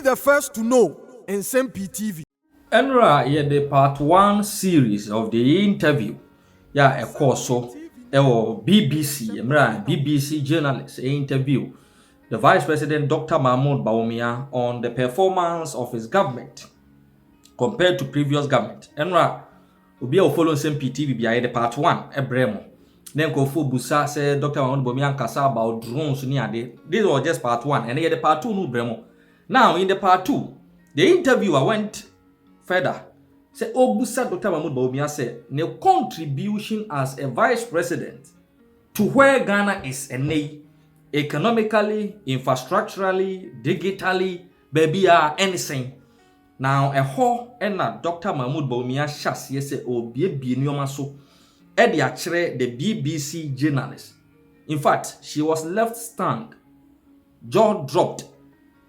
the first to know Nsem-Pii TV. Enra the part 1 series of the interview. A course so BBC, BBC journalist interview the Vice President Dr. Mahmoud Bawumia on the performance of his government compared to previous government. Enra obi a follow Nsem-Pii TV the part 1 ebremo. Then go for busa say Dr. Mahmoud Bawumia kasa about drones ni ade. This was just part 1 and the part 2 no bremo. Now in the part 2 the interviewer went further. Say Obusa Dr. Mahmoud Bawumia said, "No contribution as a vice president to where Ghana is economically, infrastructurally, digitally, baby anything." Now a ho and Dr. Mahmoud Bawumia shas yes obi nioma so e actually the BBC journalist. In fact, she was left stunned, jaw dropped.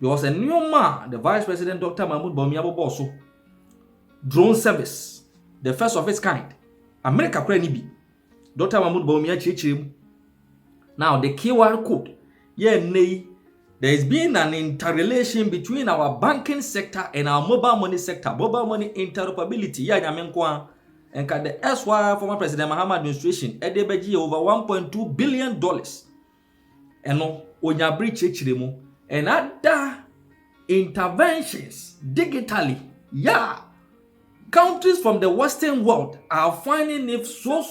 There was a new man, the Vice President Dr. Mahmoud Bawumia Boboso. Drone service, the first of its kind. America Krenibi. Dr. Mahmoud Bawumia Chichim. Now the QR code. There has been an interrelation between our banking sector and our mobile money sector. Mobile money interoperability. And the SY former President Mahama administration edebeji over $1.2 billion. And no onyabri chichiremu. And other interventions digitally. Countries from the Western world are finding it so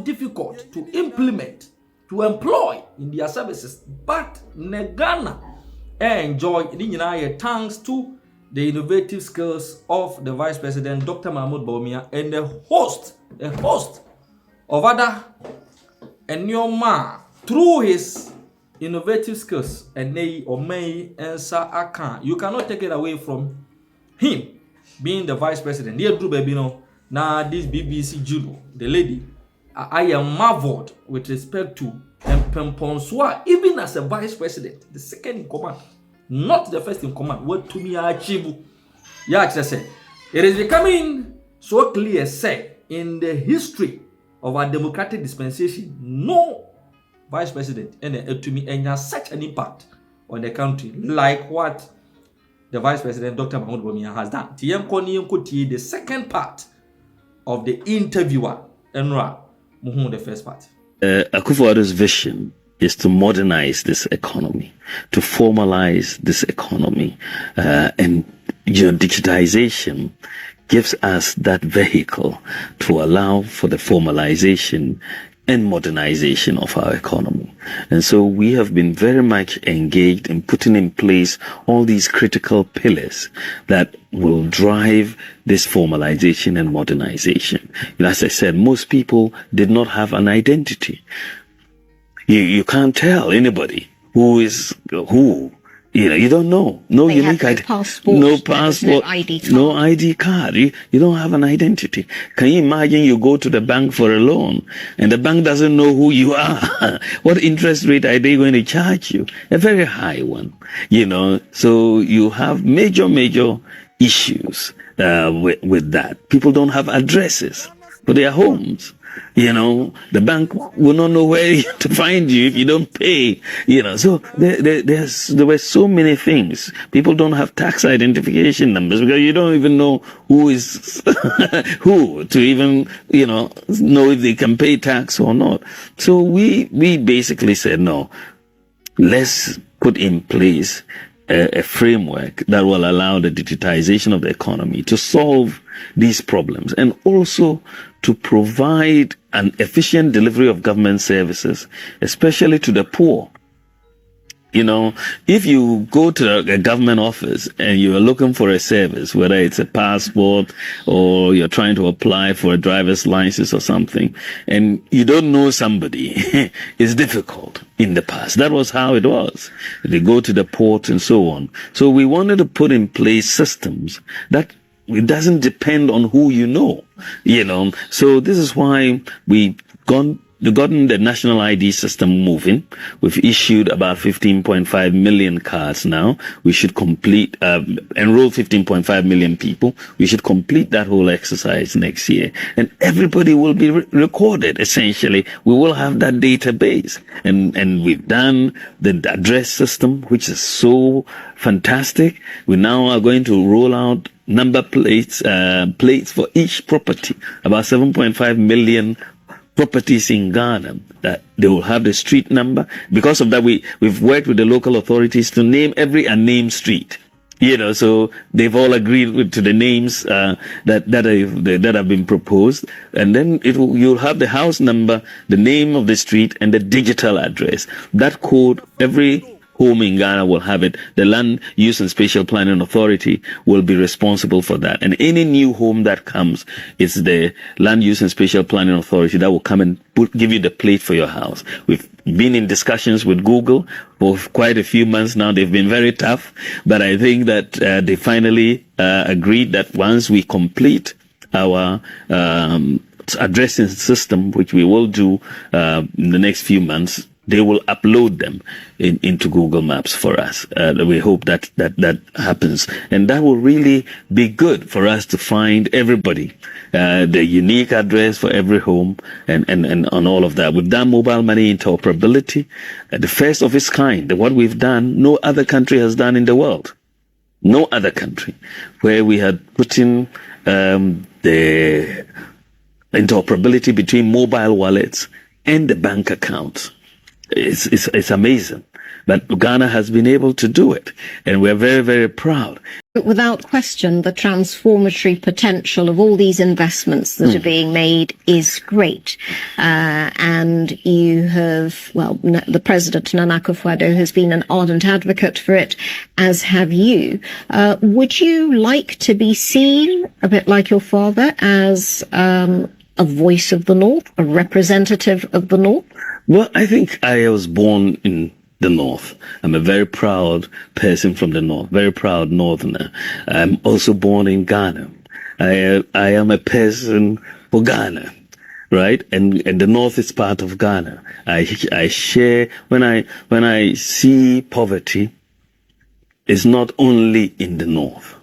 difficult to implement, to employ in their services. But Ghana enjoy thanks to the innovative skills of the Vice President Dr. Mahmoud Bawumia and a host of other Enyoma through his innovative skills and you cannot take it away from him. Being the vice president, dear Drew baby, now this BBC judo, the lady, I am marveled with respect to Mponswa, even as a vice president, the second in command, not the first in command. What to me achieve? I say it is becoming so clear, say, in the history of our democratic dispensation, no vice president and to me has such an impact on the country like what the Vice President Dr. Mahmoud Bawumia has done. The second part of the interviewer, Enra Muhu, the first part. Akufo-Addo's vision is to modernize this economy, to formalize this economy, and digitalization gives us that vehicle to allow for the formalization and modernization of our economy. And so we have been very much engaged in putting in place all these critical pillars that will drive this formalization and modernization. And as I said, most people did not have an identity. You can't tell anybody who is who. You don't know. No they unique ID. No passport. No ID card. No ID card. You don't have an identity. Can you imagine you go to the bank for a loan and the bank doesn't know who you are? What interest rate are they going to charge you? A very high one. So you have major issues with that. People don't have addresses for their homes. The bank will not know where to find you if you don't pay. So there were so many things. People don't have tax identification numbers because you don't even know who is who to even know if they can pay tax or not. So we basically said no. Let's put in place a framework that will allow the digitization of the economy to solve these problems and also to provide an efficient delivery of government services, especially to the poor. If you go to a government office and you're looking for a service, whether it's a passport or you're trying to apply for a driver's license or something, and you don't know somebody, it's difficult in the past. That was how it was. They go to the port and so on. So we wanted to put in place systems that it doesn't depend on who you know. So this is why we gone gotten the national ID system moving. We've issued about 15.5 million cards now. We should complete, enroll 15.5 million people. We should complete that whole exercise next year. And everybody will be recorded, essentially. We will have that database. And we've done the address system, which is so fantastic. We now are going to roll out number plates, plates for each property, about 7.5 million properties in Ghana, that they will have the street number. Because of that, we've worked with the local authorities to name every unnamed street. So they've all agreed to the names that have been proposed, and then you'll have the house number, the name of the street, and the digital address. That code, every home in Ghana will have it. The Land Use and Spatial Planning Authority will be responsible for that. And any new home that comes, it's the Land Use and Spatial Planning Authority that will come and give you the plate for your house. We've been in discussions with Google for quite a few months now. They've been very tough, but I think that they finally agreed that once we complete our addressing system, which we will do in the next few months, they will upload them into Google Maps for us. We hope that happens. And that will really be good for us to find everybody, the unique address for every home and on all of that. We've done mobile money interoperability, the first of its kind. What we've done, no other country has done in the world. No other country, where we had put in the interoperability between mobile wallets and the bank accounts. It's amazing. But Ghana has been able to do it, and we're very, very proud. Without question, the transformatory potential of all these investments that are being made is great. And you have, the President, Nana Akufo-Addo, has been an ardent advocate for it, as have you. Would you like to be seen, a bit like your father, as a voice of the North, a representative of the North? Well, I think I was born in the North. I'm a very proud person from the North, very proud Northerner. I'm also born in Ghana. I am a person for Ghana, right? And the North is part of Ghana. I share, when I see poverty, it's not only in the North.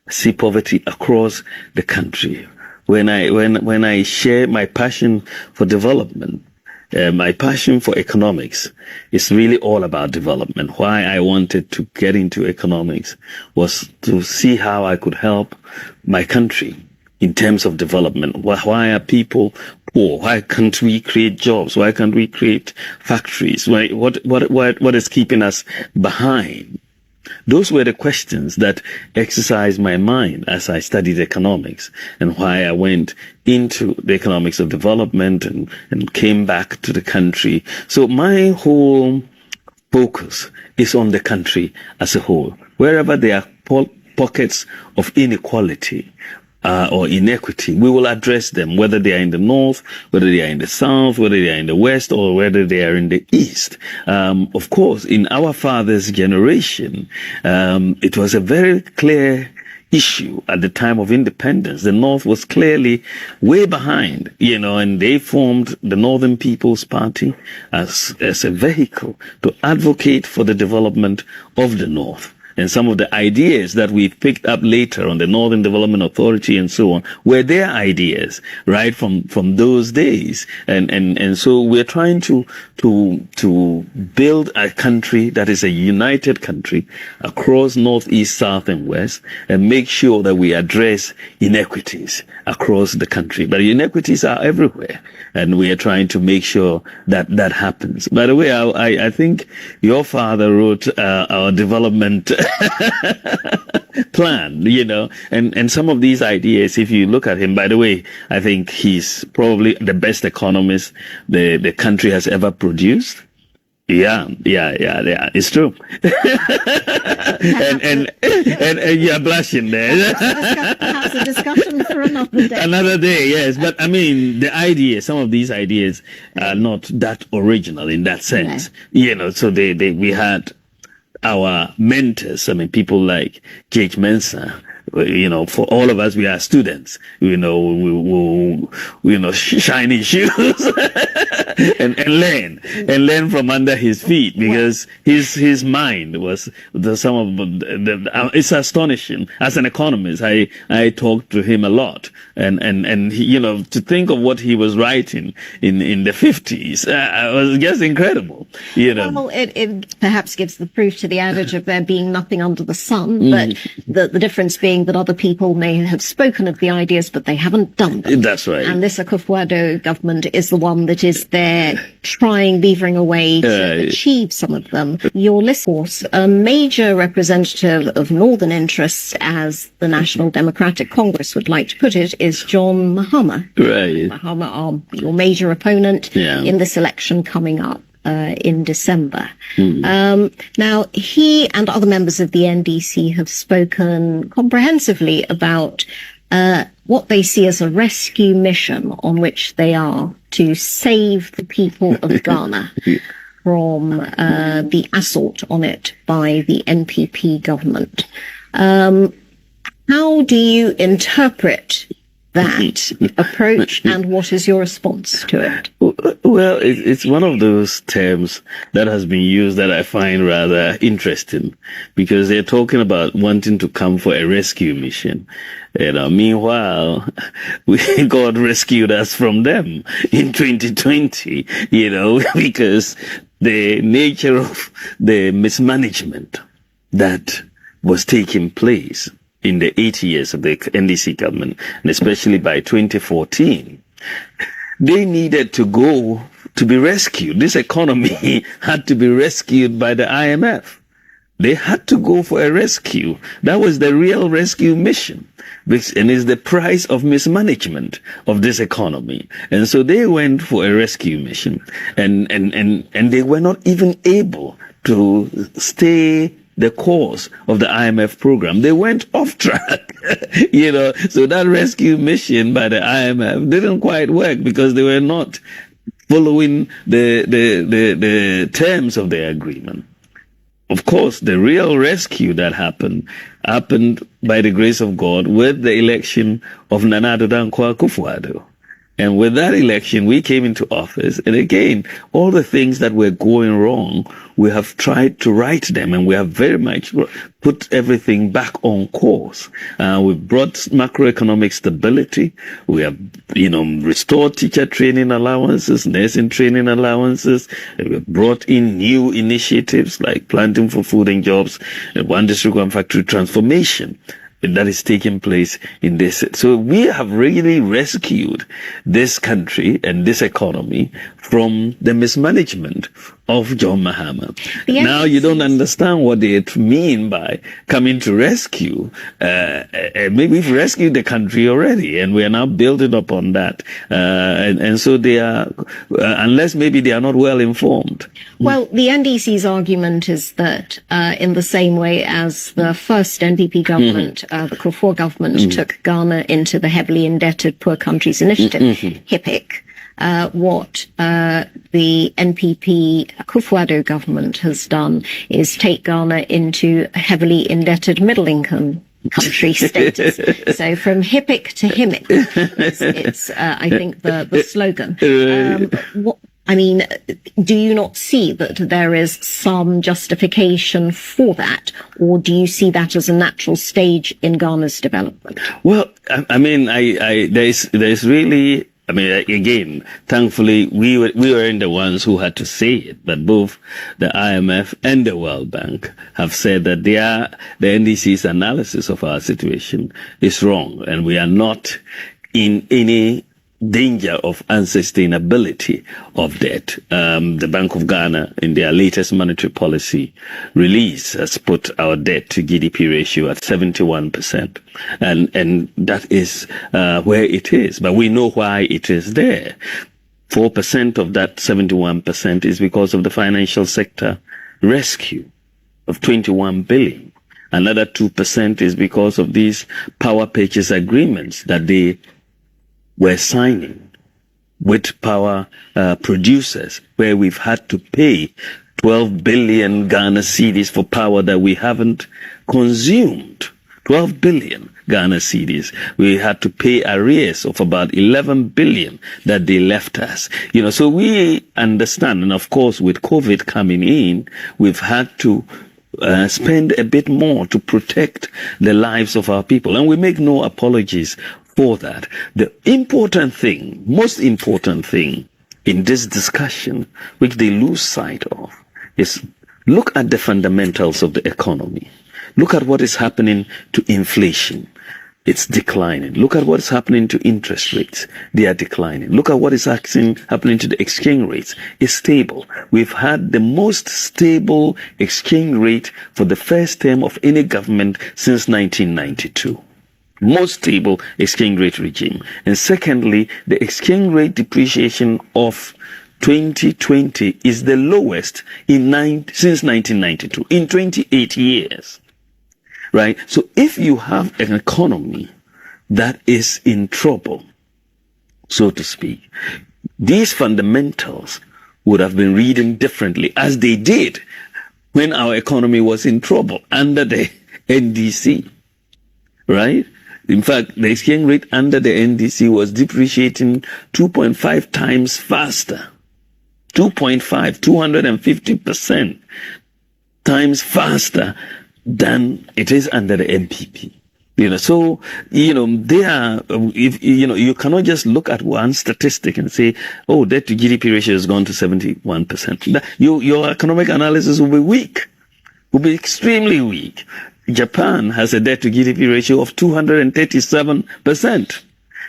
I see poverty across the country. When I share my passion for development, my passion for economics is really all about development. Why I wanted to get into economics was to see how I could help my country in terms of development. Why are people poor? Why can't we create jobs? Why can't we create factories? What is keeping us behind? Those were the questions that exercised my mind as I studied economics, and why I went into the economics of development and came back to the country. So my whole focus is on the country as a whole. Wherever there are pockets of inequality, or inequity, we will address them, whether they are in the North, whether they are in the South, whether they are in the West, or whether they are in the East. Of course, in our father's generation, it was a very clear issue at the time of independence. The North was clearly way behind, and they formed the Northern People's Party as a vehicle to advocate for the development of the North. And some of the ideas that we picked up later on the Northern Development Authority and so on were their ideas, right, from those days. And so we're trying to build a country that is a united country across North, East, South, and West, and make sure that we address inequities across the country. But inequities are everywhere, and we are trying to make sure that that happens. By the way, I think your father wrote our development plan, and some of these ideas, if you look at him, by the way, I think he's probably the best economist the country has ever produced. Yeah, it's true. and you're blushing there. Perhaps a discussion for another day. Another day, yes. But I mean, some of these ideas are not that original in that sense. No. So we had our mentors, people like J.H. Mensah, for all of us, we are students, shiny shoes and learn from under his feet, because his mind was it's astonishing. As an economist, I talked to him a lot, and he, to think of what he was writing in the 50s, was just incredible, Well, it perhaps gives the proof to the adage of there being nothing under the sun, but the difference being that other people may have spoken of the ideas, but they haven't done them. That's right. And this Akufo-Addo government is the one that is there beavering away to achieve some of them. Your list, of course, a major representative of northern interests, as the National Democratic Congress would like to put it, is John Mahama. Right. Mahama are your major opponent in this election coming up in December. Now, he and other members of the NDC have spoken comprehensively about what they see as a rescue mission on which they are to save the people of Ghana from the assault on it by the NPP government. How do you interpret that approach, and what is your response to it? Well, it's one of those terms that has been used that I find rather interesting, because they're talking about wanting to come for a rescue mission. Meanwhile, God rescued us from them in 2020, because the nature of the mismanagement that was taking place in the 8 years of the NDC government, and especially by 2014, they needed to go to be rescued. This economy had to be rescued by the IMF. They had to go for a rescue. That was the real rescue mission, and is the price of mismanagement of this economy. And so they went for a rescue mission, and they were not even able to stay the course of the IMF program. They went off track, so that rescue mission by the IMF didn't quite work, because they were not following the terms of the agreement. Of course, the real rescue that happened by the grace of God with the election of Nana Addo Dankwa Akufo-Addo. And with that election, we came into office. And again, all the things that were going wrong, we have tried to right them, and we have very much put everything back on course. We've brought macroeconomic stability. We have, restored teacher training allowances, nursing training allowances. We've brought in new initiatives like Planting for Food and Jobs, One District, One Factory transformation that is taking place in this. So we have really rescued this country and this economy from the mismanagement of John Mahama. Now you don't understand what they mean by coming to rescue. Maybe we've rescued the country already, and we are now building upon that. And so they are, unless maybe they are not well informed. Well, the NDC's argument is that in the same way as the first NPP government, the Kufuor government, took Ghana into the heavily indebted Poor Countries Initiative, HIPIC, what the NPP Akufo-Addo government has done is take Ghana into a heavily indebted middle-income country status. So from HIPIC to HIMIC, it's I think, the slogan. Do you not see that there is some justification for that, or do you see that as a natural stage in Ghana's development? Well, there's really, again, thankfully, we were the ones who had to say it, but both the IMF and the World Bank have said that the NDC's analysis of our situation is wrong, and we are not in any danger of unsustainability of debt. The Bank of Ghana, in their latest monetary policy release, has put our debt to GDP ratio at 71%. And that is where it is. But we know why it is there. 4% of that 71% is because of the financial sector rescue of 21 billion. Another 2% is because of these power purchase agreements that they were signing with power producers, where we've had to pay 12 billion Ghana cedis for power that we haven't consumed. 12 billion Ghana cedis. We had to pay arrears of about 11 billion that they left us. So we understand. And of course, with COVID coming in, we've had to spend a bit more to protect the lives of our people. And we make no apologies for that. The most important thing in this discussion, which they lose sight of, is look at the fundamentals of the economy. Look at what is happening to inflation. It's declining. Look at what is happening to interest rates. They are declining. Look at what is happening to the exchange rates. It's stable. We've had the most stable exchange rate for the first term of any government since 1992. Most stable exchange rate regime. And secondly, the exchange rate depreciation of 2020 is the lowest since 1992, in 28 years. Right? So if you have an economy that is in trouble, so to speak, these fundamentals would have been reading differently, as they did when our economy was in trouble under the NDC. Right? In fact, the exchange rate under the NDC was depreciating 2.5 times faster. 250% times faster than it is under the MPP. So, they are, you cannot just look at one statistic and say, oh, debt to GDP ratio has gone to 71%. Your economic analysis will be weak, will be extremely weak. Japan has a debt to GDP ratio of 237%.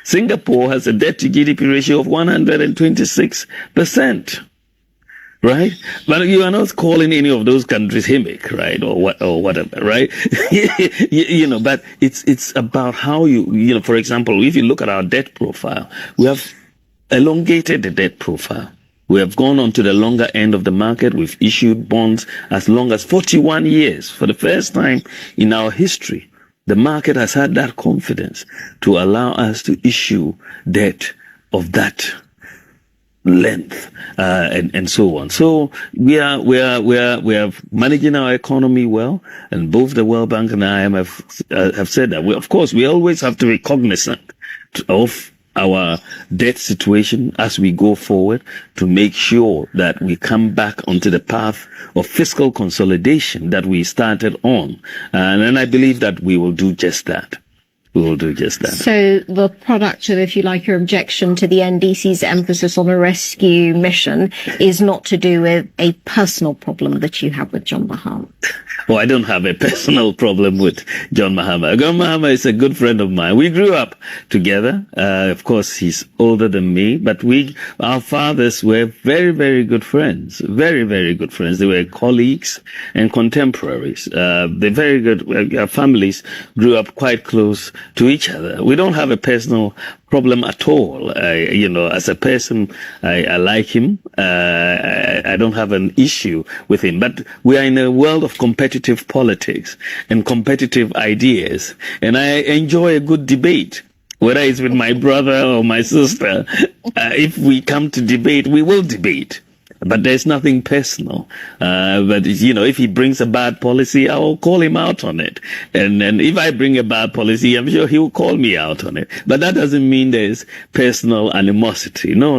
Singapore has a debt to GDP ratio of 126%. Right? But you are not calling any of those countries HIMIC, right? Or whatever, right? But it's about how for example, if you look at our debt profile, we have elongated the debt profile. We have gone on to the longer end of the market. We've issued bonds as long as 41 years. For the first time in our history, the market has had that confidence to allow us to issue debt of that length, and so on. So we are managing our economy well, and both the World Bank and IMF have said that. Of course, we always have to be cognizant of our debt situation as we go forward to make sure that we come back onto the path of fiscal consolidation that we started on. And I believe that we will do just that. We will do just that. So the product of, if you like, your objection to the NDC's emphasis on a rescue mission is not to do with a personal problem that you have with John Mahama. Well, I don't have a personal problem with John Mahama. John Mahama is a good friend of mine. We grew up together. Of course, he's older than me, but our fathers were very, very good friends. Very, very good friends. They were colleagues and contemporaries. They're very good. Our families grew up quite close to each other. We don't have a personal problem at all. As a person, I like him. I don't have an issue with him. But we are in a world of competitive politics and competitive ideas. And I enjoy a good debate. Whether it's with my brother or my sister, if we come to debate, we will debate. But there's nothing personal. But if he brings a bad policy, I will call him out on it. And if I bring a bad policy, I'm sure he will call me out on it. But that doesn't mean there's personal animosity. No.